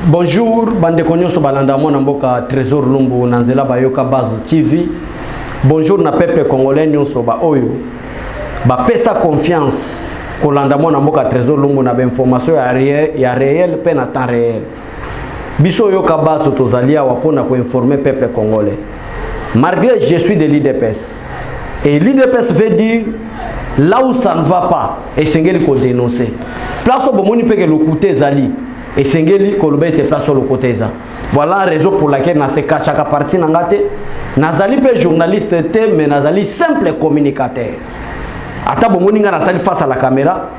Bonjour, bande konyoso balanda mwana mboka Trésor Lumbu nanzela bayoka base TV. Bonjour na peuple congolais nyonso ba oyo. Ba pesa confiance kolanda mwana mboka Trésor Lumbu na ba information ya réel pe na temps réel. Biso yoka base tozalia wapona ko informer peuple congolais. Malgré je suis de l'IDPS. Et l'IDPS veut dire là où ça ne va pas et sengeli ko dénoncer. Place au bomoni pe ke le côté zali. Et sengeli kolobé te place sur le côté ça. Voilà la raison pour laquelle na se cache chaque partie nangate nazali pe journaliste te mais nazali simple communicateur. Ata bomoni nga nazali face à la caméra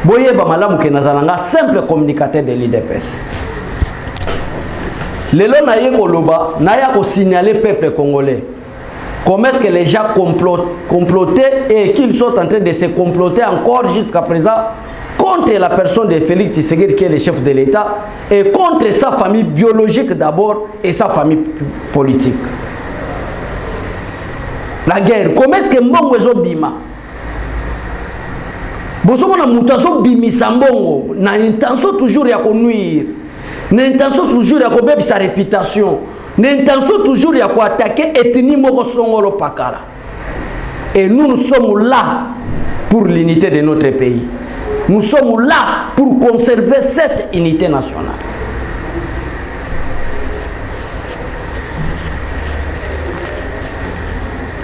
boye ba malamu ke nazalanga simple communicateur de l'IDPS. Lelo na ye koloba na ya ko signaler peuple congolais. Comment est-ce que les gens complotaient et qu'ils sont en train de se comploter encore jusqu'à présent contre la personne de Félix Tshisekedi qui est le chef de l'État et contre sa famille biologique d'abord et sa famille politique. La guerre, comment est-ce que mbongo ezo bima? Boso na mutazo bimi sambongo na intention toujours ya nuire, na intention toujours ya bébé sa réputation, na intention toujours ya attaquer ethnie moko songolo pakala. Et nous sommes là pour l'unité de notre pays. Nous sommes là pour conserver cette unité nationale.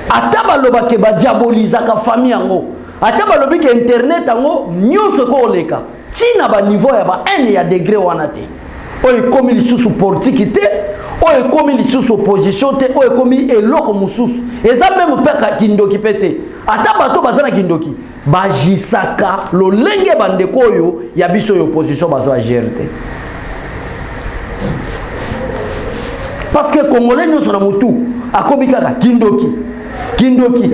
Ataba loba ke ba diaboliza ka famille yango. Ataba lobi ke internet yango nyonso ko oleka. Tina ba niveau ya ba n ya degré wana te. Oyo komi lisusu politique te, oyo komi lisusu opposition te, oyo komi eloko mususu. Eza même peka kindoki pete. Ataba to bazana kindoki. Bajisaka lolenge bandeko oyo ya biso yo opposition bazo a GRT. Parce que congolais nous na mutu akomi kaka kindoki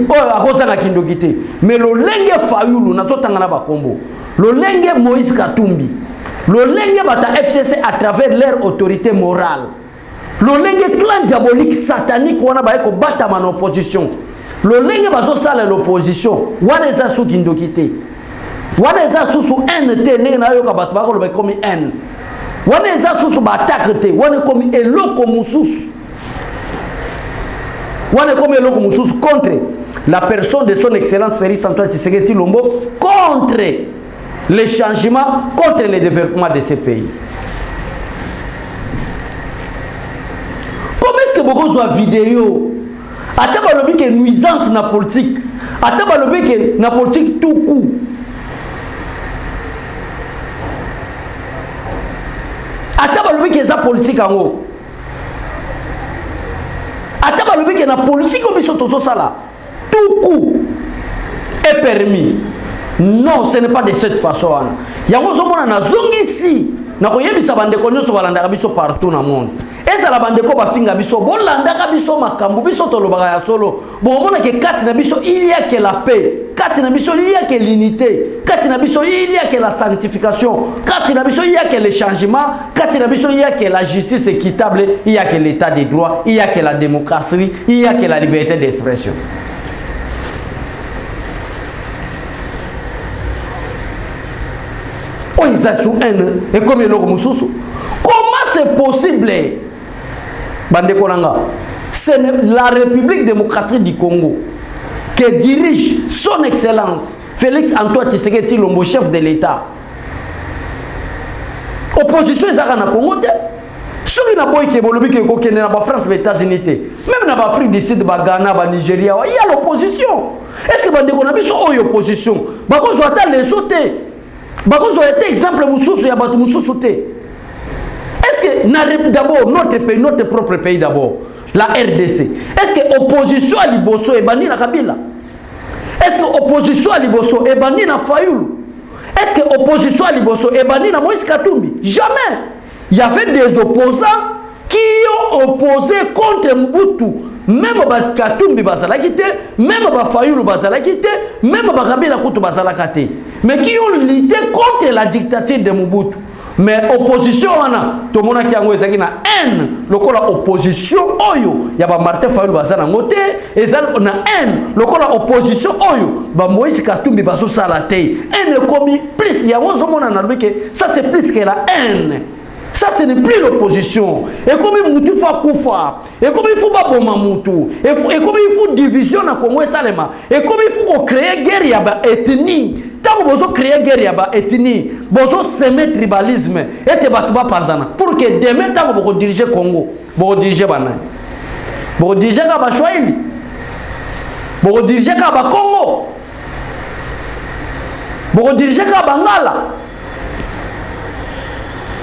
oyo akosanga kindoki te mais lolenge fayulu na totanga na bakombo lolenge Moïse Katumbi lolenge bata FCC à travers leur autorité morale lolenge clan diabolique satanique wana ba ko bata man opposition. Lolenge bazo sala l'opposition wana eza su kindoki te wana eza su NT ne na yo ka bato ba ko lo komi N wana eza su ba attaque te wana komi eloko mususu wana komi eloko mususu contre la personne de son excellence Félix Antoine Tshisekedi Tshilombo, contre les changements, contre le développement de ce pays. Comment est-ce que beaucoup de vidéos ata balobi ke nuisance na politique ata balobi ke na politique tout coup ata balobi ke za politique ango ata balobi ke na politique o biso toto sala tout coup est permis. Non, ce n'est pas de cette façon. Yango zomona na zongisi na koyebisa bandeko nyonso balanda biso partout na monde. Eza la bandeko bafinga biso bolanda ka biso makambo biso tolobaka ya solo. Bon mona ke kati na biso il y a que la paix. Kati na biso il y a que l'unité. Kati na biso il y a que la sanctification. Kati na biso il y a que le changement. Kati na biso il y a que la justice équitable, il y a que l'état de droit, il y a que la démocratie, il y a que la liberté d'expression. Et comme comment c'est possible? C'est la République démocratique du Congo qui dirige son excellence Félix Antoine Tshisekedi Tshilombo, chef de l'État. Opposition est à Congo. Ceux qui n'ont pas été en France, les États-Unis, même en Afrique du Sud, Ghana, Nigeria, il y a l'opposition. Est-ce que vous avez une opposition? Vous avez les sauter. Bakozo était exemple mususu ya batu mususu te. Est-ce que d'abord notre pays, notre propre pays d'abord, la RDC. Est-ce que opposition à Liboso et bani na Kabila? Est-ce que opposition à Liboso et bani na Fayulu? Est-ce que opposition à Liboso et bani na Moïse Katumbi? Jamais. Il y avait des opposants qui ont opposé contre Mobutu. Même Katumbi bazalaki te, même Fayulu bazalaki te, même Kabila Kutu bazalaka te. Mais qui ont lutté contre la dictature de Mobutu. Mais opposition wana to mona ki yango ezaki na haine lokola opposition oyo ya ba Martin Fayulu bazana ngote ezal na haine lokola opposition oyo ba Moïse Katumbi baso sala te haine komi plus yango zo mona na lobeke ça c'est plus que la haine. Ça, ce n'est plus l'opposition. Et comme il faut koufa, et comme il faut pas bomber Moutou, et comme il faut division dans Congo et Salema, et comme il faut créer guerre yaba ethnie. Tant que vous créez guerre yaba ethnie, vous semer tribalisme et te battre par pour que demain tant que vous dirigez Congo, vous dirigez Banane, vous dirigez Kaba Chouaili, vous dirigez Kaba Congo, vous dirigez Kaba Ngala.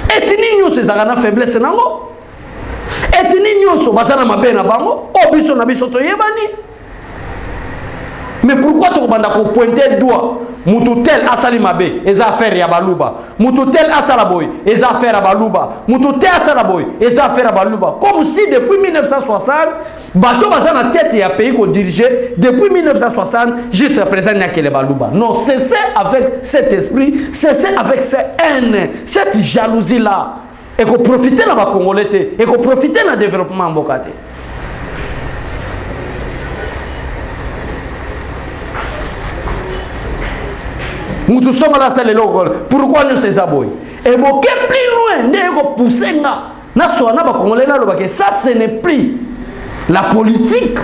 Ethnie nyonso ezaka na faiblesse nango. Ethnie nyonso bazana mabe na bango, o biso na biso toyebani. Mais pourquoi tu vas pointer le doigt? Moutou tel asali mabe, les affaires ya baluba. Moutou tel asalaboy, les affaires ya baluba. Moutou tel asalaboy, les affaires ya baluba. Comme si depuis 1960, bateau bazana tête ya pays qu'on dirigeait depuis 1960 jusqu'à présent il n'y a que les baluba. Non, cessez avec cet esprit, cessez avec cette haine, cette jalousie là, et qu'on profite de la Congolais et qu'on profite de la développement en Bokate. Nous sommes là, c'est le logo. Pourquoi nous sommes aboyés? Et bon, plus loin, nous avons poussé ça, ce n'est plus la politique.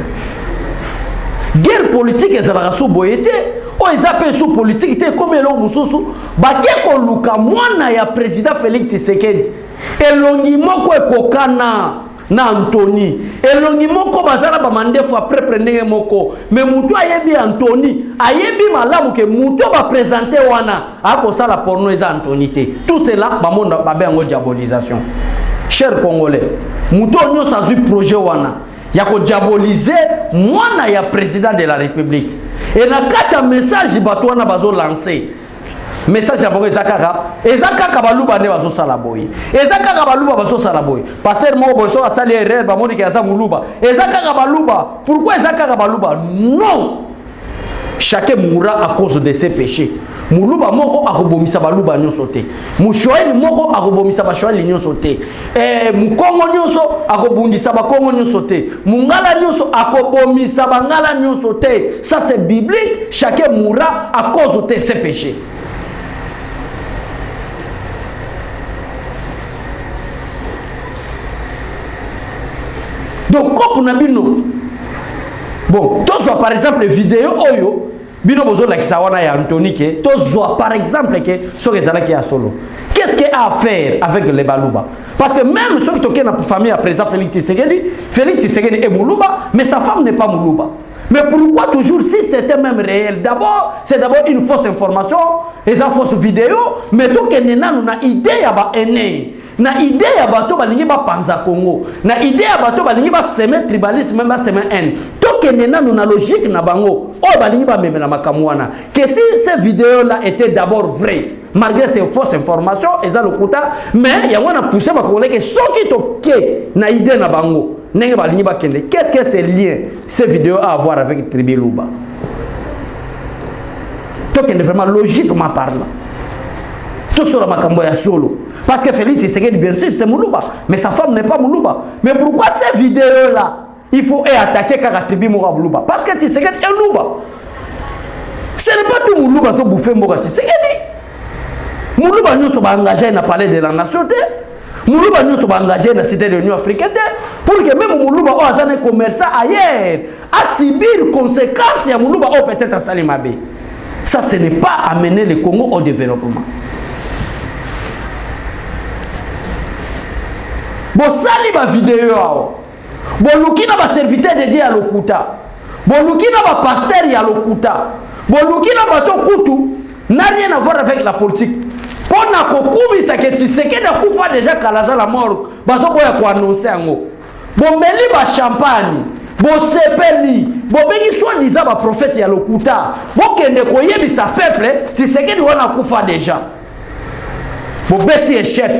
Guerre politique, c'est la race boyete. Oh, ils appellent sous politique, comme l'homme Moussou. Bakeko Luka, moi, il y a président Félix Tshisekedi. Et l'ongimo ko kokana. Na Anthony elongi moko bazala ba mandefu après prendre moko mais mutu ayebi Anthony ayebi malamu ke mutu ba présenter wana ako sala porno eza Anthony te tout cela ba monde ba bengo diabolisation. Chers Congolais, mutu onyo sa zu projet wana ya ko diaboliser mwana ya président de la République et na kata message bato wana bazo lancer message ya bongo ezakaka baluba ne bazo sala boy ezakaka baluba bazo sala boy passer mo boy so asali erreur ba moni ke asa muluba ezakaka baluba pourquoi ezakaka baluba non chacun mourra à cause de ses péchés muluba moko akobomisa baluba nyonso te mushwaeli moko akobomisa bashwaeli nyonso te mukongo nyonso akobundisa bakongo nyonso te mungala nyonso akobomisa bangala nyonso te. Ça c'est biblique, chacun mourra à cause de ses péchés. Donc, comme on a vu, bon, tous par exemple, vidéo oyo, bino bozo la kisawana ya Anthony ke, tous par exemple que ce que ça qui a solo. Qu'est-ce qu'il a à faire avec les baluba? Parce que même ceux qui ont une famille à présent Félix Tshisekedi est Moulouba, mais sa femme n'est pas Moulouba. Mais pourquoi toujours si c'était même réel? D'abord, c'est d'abord une fausse information, et une fausse vidéo, mais donc il y a une idée à ene. Na idée ya bato balingi ba panza Congo, na idée ya bato balingi ba semer tribalisme même ba semer haine. Donc nena na logique na bango, oh balingi ba memela makamwana. Que si ces vidéos là étaient d'abord vraies, malgré ces fausses informations, eza lokuta, mais ya wana poussé ba Congolais que soki to ke na idée na bango, nenge balingi ba kende. Qu'est-ce que ces liens, ces vidéos à avoir avec Tribi Luba? Donc il est vraiment logiquement parlant. Tout sur la makambo ya solo. Parce que Félix Tshisekedi, bien sûr, c'est Moulouba. Mais sa femme n'est pas Moulouba. Mais pourquoi ces vidéos-là, il faut attaquer Karatribi Moulouba? Parce que Tshisekedi est Moulouba. Ce n'est pas tout Moulouba qui a bouffé Moulouba Tshisekedi. Moulouba nous sommes engagés dans le palais de la nation. Moulouba nous sommes engagés dans la cité de l'Union africaine. Pour que même Moulouba ait un commerçant ailleurs, à subir les conséquences de Moulouba ou peut-être à Salimabé. Ça, ce n'est pas amener le Congo au développement. Bon, sali ba vidéo ao. Bon, lukina ba serviteur de Dieu à Lokuta. Bon, lukina ba pasteur ya Lokuta. Bon, lukina ba to kutu n'a rien à voir avec la politique. Pour na kokumi sa que Tshisekedi a kufa déjà kalaza la mort. Bazo ko ya ko annoncer ngo. Bon, meli ba champagne. Bon, sepeli. Bon, bengi soi-disant ba prophète ya Lokuta. Bon, kende ko yebisa peuple, Tshisekedi wana kufa déjà. Bon, petit échec.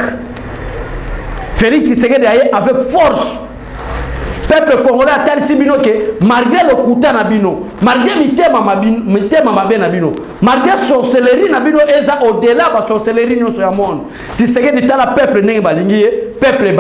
Félix Tshisekedi avec force. Peuple congolais a tel si bino que malgré le Kuta na bino, malgré mitema mabe na bino, malgré sorcellerie na bino eza au-delà ba sorcellerie nyonso ya monde. Tshisekedi tala peuple ndenge balingi peuple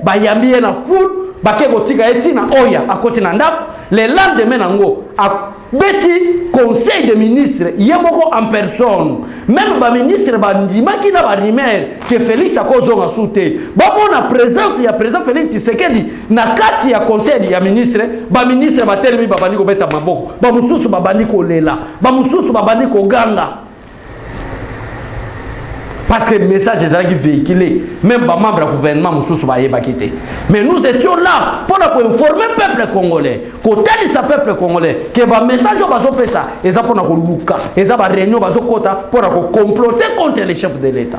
bayambi na foule, bake kotika etina oya akoti na ndako, le lendemain nango a beti conseil de ministre yemoko en personne même ba ministre ba ndimaki na ba rimer que Félix akozonga soute ba mona présence ya président Félix Tshisekedi na kati ya conseil ya ministre ba ministre ba telemi ba bandi ko beta maboko ba mususu ba bandi ko lela ba mususu ba bandi ko ganga parce que le message est véhiculé même les membres du gouvernement mais nous étions là pour informer le peuple congolais côté de ce peuple congolais que le message est ça et ça pour nous et ça va réunion pour comploter contre les chefs de l'État.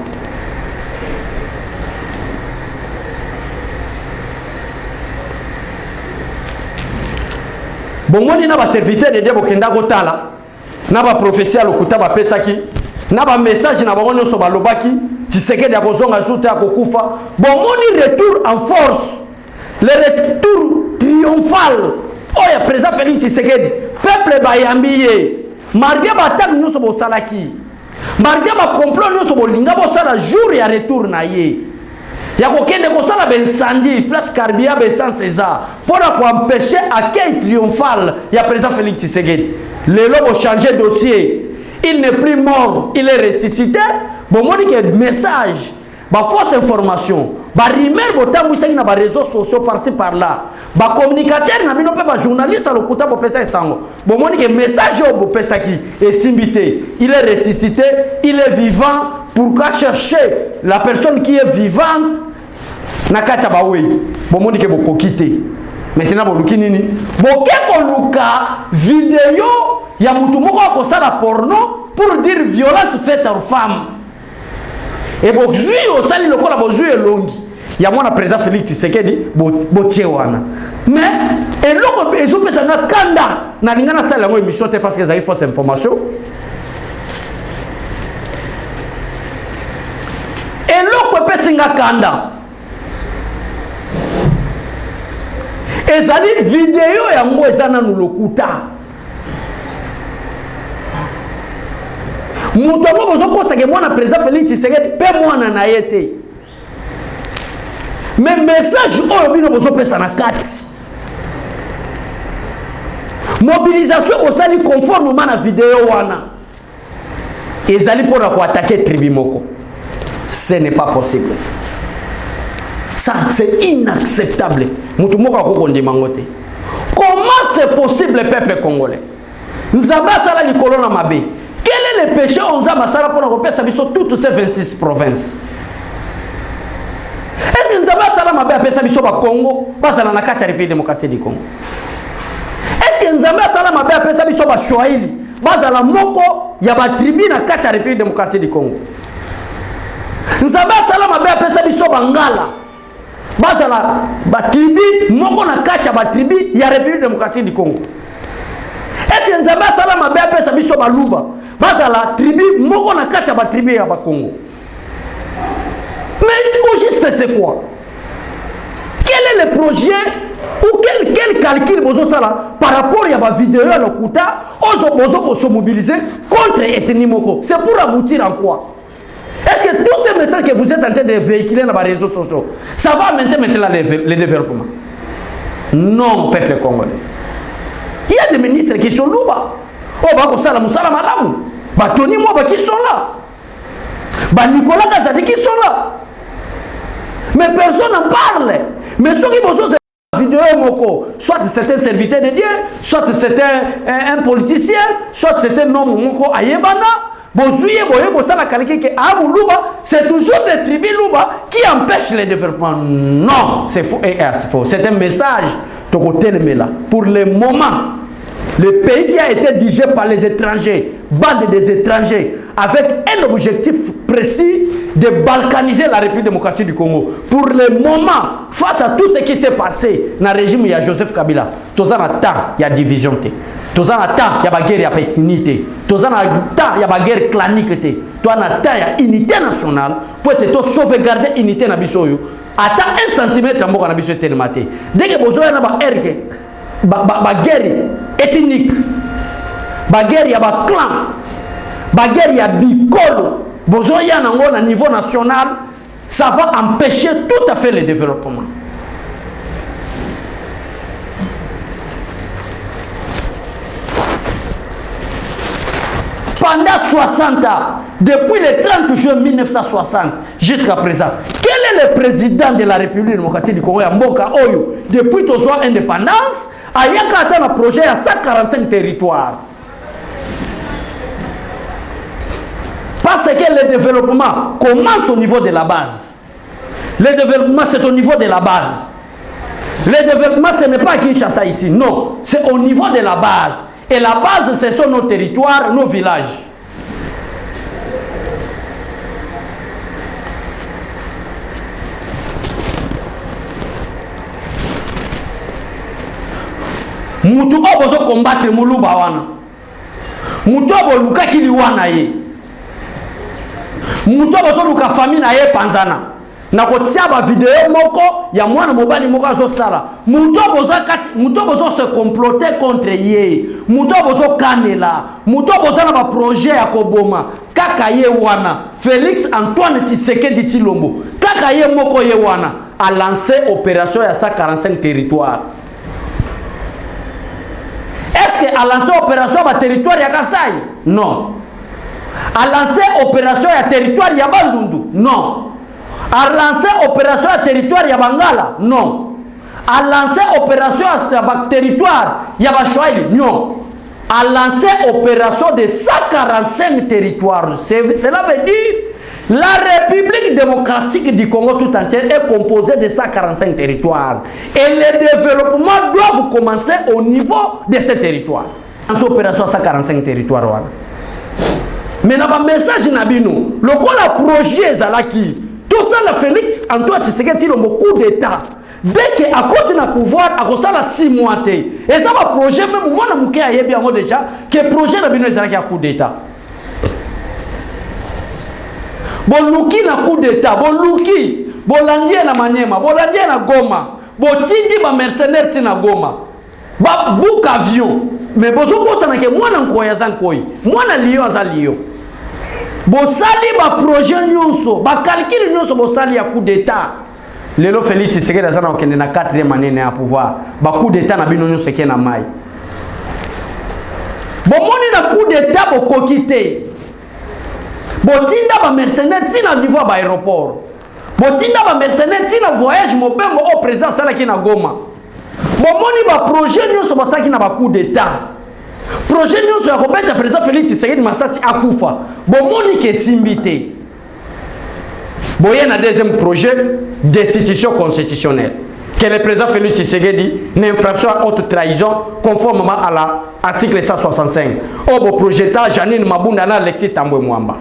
Bon moi ni na ba serviteur de Dieu kenda kotala na ba prophétie lokuta ba pesaki na ba message na bango nyonso balobaki Tshisekedi akozonga soute akokufa bon moni retour en force le retour triomphal oya président Félix Tshisekedi peuple bayambiye malgré batak nyonso bosalaki malgré ba complot nyonso bolinga bosala jour ya retour na ye ya kokende kosala bensandi place Carbia Bessan César pour empêcher accueil triomphal ya président Félix Tshisekedi lelo bo changer dossier. Il n'est plus mort, il est ressuscité. Bon, moi, je dis que message, fausse information, rumeur, na réseaux sociaux par-ci par-là, communicateur, na journaliste, bon, moi, je dis que message, est simbité. Il est ressuscité, il est vivant. Pourquoi chercher la personne qui est vivante? Nakacha bawe. Bon, moi, je dis que vous quittez. Maintenant, vous luki nini? Vous vidéo. Il y a mutu moko akosala porno pour dire violence faite aux femmes. Et bon, zui osali lokola bo zui elongi. Il y a mwana président Félix Tshisekedi botie wana. Mais eloko ezo pesa na kanda na lingana sala ngo émission te parce que ça fausse information. Eloko pesa nga kanda. Ezali vidéo ya ngo ezana nu lokuta. Mutu amo bozo kosa ke mwana président Félix Tshisekedi pe mwana na yete. Mais message oyo bino bozo pesa na kati. Mobilisation osali conformément na vidéo wana. Ezali pona ko attaquer tribu moko. Ce n'est pas possible. Ça c'est inacceptable. Mutu moko akoko ndima te. Comment c'est possible peuple congolais? Nzamba sala likolo na mabe. Quel est le péché on a masala pour nous toutes ces 26 provinces? Est-ce que nous avons salam à Pessabiso Congo, pas à la République démocratique du Congo? Est-ce que nous avons salam à Pessabiso Chouaïli, pas à la Moko, il y a une tribu dans la République démocratique du Congo? Nous avons salam à Pessabiso Bangala, pas à la tribu, Moko na la tribu, il y a la République démocratique du Congo. Est-ce que nous avons salam à Pessabiso Baluba? Basa la tribu, moko na kacha ba tribu ya ba Congo. Mais au juste c'est quoi? Quel est le projet ou quel calcul bozo sala par rapport à la vidéo à l'okuta, bozo se mobiliser contre ethnie moko? C'est pour aboutir en quoi? Est-ce que tous ces messages que vous êtes en train de véhiculer dans les réseaux sociaux, ça va maintenir le développement? Non, peuple congolais. Il y a des ministres qui sont là-bas. Oh, bah, ça, la moussala malamu. Bah, Tony, moi, bah, qui sont là. Bah, Nicolas Kazadi, qui sont là. Mais personne n'en parle. Mais ceux qui vont se vidéo moko, soit c'est un serviteur de Dieu, soit c'est un politicien, soit c'est un homme moko ayebana. C'est toujours des tribus qui empêchent le développement. Non, c'est faux et c'est faux. C'est un message pour le moment. Le pays qui a été dirigé par les étrangers, bande des étrangers, avec un objectif précis de balkaniser la République démocratique du Congo. Pour le moment, face à tout ce qui s'est passé dans le régime, il y a Joseph Kabila. Tout ça, il y a division. Tout ça, il y a guerre, il y a unité. Tout ça, il y a guerre clanique. Tout ça, il y a unité nationale. Pour sauvegarder l'unité nationale. Attends un centimètre, dès que vous avez une guerre ethnique, guerre, il y a un clan, guerre, il y a bicolo, besoin à niveau national, ça va empêcher tout à fait le développement. pendant 60 ans, depuis le 30 juin 1960 jusqu'à présent, quel est le président de la République démocratique du Congo, Mboka Oyo, depuis ton indépendance, a yaka un projet à 145 territoires? Parce que le développement commence au niveau de la base. Le développement, c'est au niveau de la base. Le développement, ce n'est pas à Kinshasa ici, non. C'est au niveau de la base. Et la base, ce sont nos territoires, nos villages. Mutu obozo combattre muluba wana. Mutu obo luka kili wana ye. Mutu obozo luka famille na ye panzana. Na kotia ba video moko ya mwana mobali moko azosala. Mutu obozo se comploter contre ye. Mutu obozo kanela. Mutu obozo na ba projet ya koboma. Kaka ye wana. Félix Antoine Tshisekedi Tshilombo. Kaka ye moko ye wana a lancé opération ya 145 territoires. Est-ce qu'elle a lancé opération à territoire ya Kasai? Non. A lancé opération à territoire ya Bandundu? Non. A lancé opération à territoire ya Bangala? Non. A lancé opération à territoire ya Bashwaili? Non. A lancé opération de 145 territoires. Cela veut dire la République démocratique du Congo tout entier est composée de 145 territoires. Et le développement doit commencer au niveau de ces territoires. En opération 145 territoires. Mais dans le message, le projet Zalaki, tout ça, la Félix Antoine Tshisekedi a beaucoup d'État. Dès qu'il a continué à pouvoir, il a 6 mois. Et ça, le projet, même moi, je sais déjà que le projet a coup d'État. Boluki na coup d'état, boluki, bolandie na Maniema, bolandie na Goma, botindi ba mercenaires tina Goma, ba book avion, mais bozo posta na ke mwana nkoya zankoi, mwana liyo za liyo. Bosali ba projet nyonso, ba calcul nyonso bosali ya coup d'état. Lelo Félix Tshisekedi azana okende na 4e année na pouvoir, ba coup d'état na bino nyonso ke na mai. Bomoni na coup d'état bokokite. Botinda ba mercenaires tina niveau ba aéroport. Botinda ba mercenaires tina voyage mobengo au président sala ki na Goma. Bomoni ba projet nyonso basaki na ba coup d'état. Projet nyonso ya kobeta président Félix Tshisekedi Masasi akufa. Bomoni ke simbité. Boye na deuxième projet d'institution constitutionnelle. Que le président Félix Tshisekedi une infraction à haute trahison conformément à l'article 165. Oh bon projet Janine Mabunda na Alexis Tambwe Mwamba.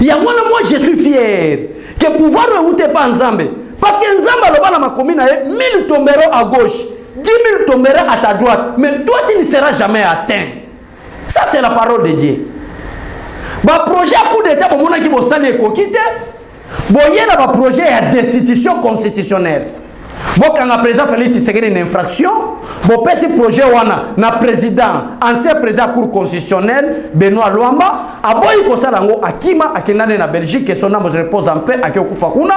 Moi je suis fier que pouvoir ne route pas ensemble. Parce que Nzamba Loba na commune a 1000 tombereaux à gauche, 10 000 tombereaux à ta droite. Mais toi tu ne seras jamais atteint. Ça c'est la parole de Dieu. Ba projet coup d'état pour mon qui va s'aller quitter. Boye na ba projet à destitution constitutionnelle. Bon quand la président Félix Tshisekedi une infraction, bon pesi projet wana na président ancien président cour constitutionnelle Benoît Luamba aboyi ko sala ngo akima akenane na Belgique que son âme repose en paix akokufa kuna.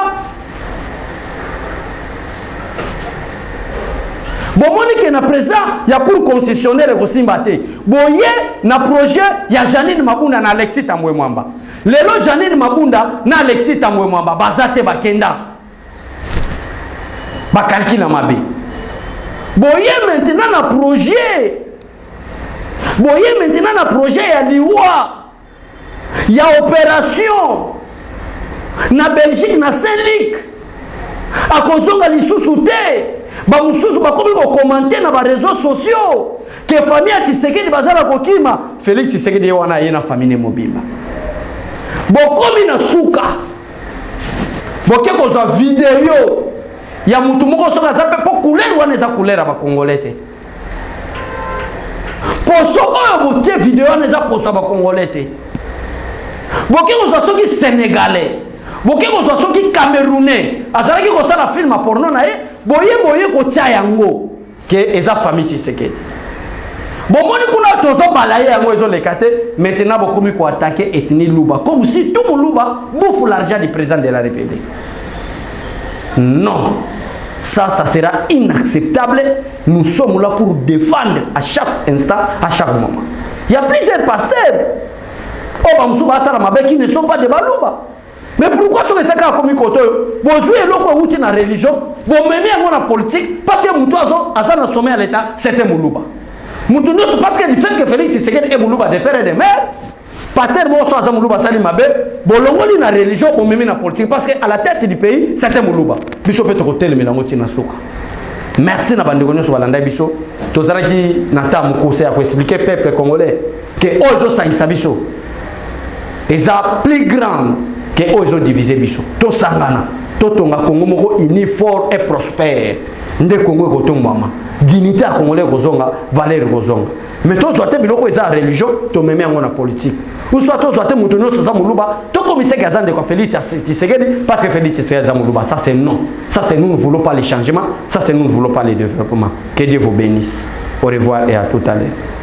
Bon monique na président ya cour constitutionnelle ko simbate. Boye na projet ya Janine Mabunda na Alexis Tambwe Mwamba. Lelo Janine Mabunda na Alexis Tambwe Mwamba bazate bakenda. Bakalkila mabe. Boye maintenant na projet. Boye maintenant na projet ya liwa. Ya opération. Na Belgique na Saint-Luc. A kozonga lisusu te. Ba mususu ba komi ko commenter na ba réseaux sociaux. Que famille Tshisekedi bazala kokima. Félix Tshisekedi wana yena famille mobile. Bokomi na suka. Boke kozwa vidéo. Ya mutu moko soka zape po couleur wana za couleur ba congolais te. Poso oyo botie vidéo wana za poso ba congolais te. Boke kozwa soki sénégalais. Boke kozwa soki camerounais. Azalaki ko sala film porno na ye, boye ko tia yango ke eza famille Tshisekedi. Bomoni kuna tozo balaye yango ezo lekate, maintenant bokomi ko attaquer ethnie Luba comme si tout mon Luba bouffe l'argent du président de la République. Non, ça sera inacceptable. Nous sommes là pour défendre à chaque instant, à chaque moment. Il y a plusieurs pasteurs. oh bamusu basala mabe qui ne sont pas de baluba. Mais pourquoi ce que ça a commis côté vous jouez l'autre outil na religion vous menez à la politique parce que mutu azana sommet à l'état c'était muluba mutu notre parce que le fait que Félix Tshisekedi est muluba de père et de mère pasteur mo so azana muluba sali mabe bolongoli na religion vous menez na politique parce que à la tête du pays c'était muluba biso peut côté le melango tina soka. Merci na bandeko nyoso balanda biso tozalaki na tamu ko à expliquer peuple congolais que ozo sangisa biso eza plus grand que ozo divisé biso to sangana to tonga Congo moko uni fort et prospère nde Congo ko tombama dignité à congolais kozonga valeur kozonga mais to zoate biloko eza religion to meme yango na politique ou soit to zoate mutu no sa muluba to commissaire gazande ko Félix Tshisekedi parce que Félix Tshisekedi za muluba ça c'est non ça c'est nous ne voulons pas les changements ça c'est nous ne voulons pas les développements que Dieu vous bénisse au revoir et à tout à l'heure.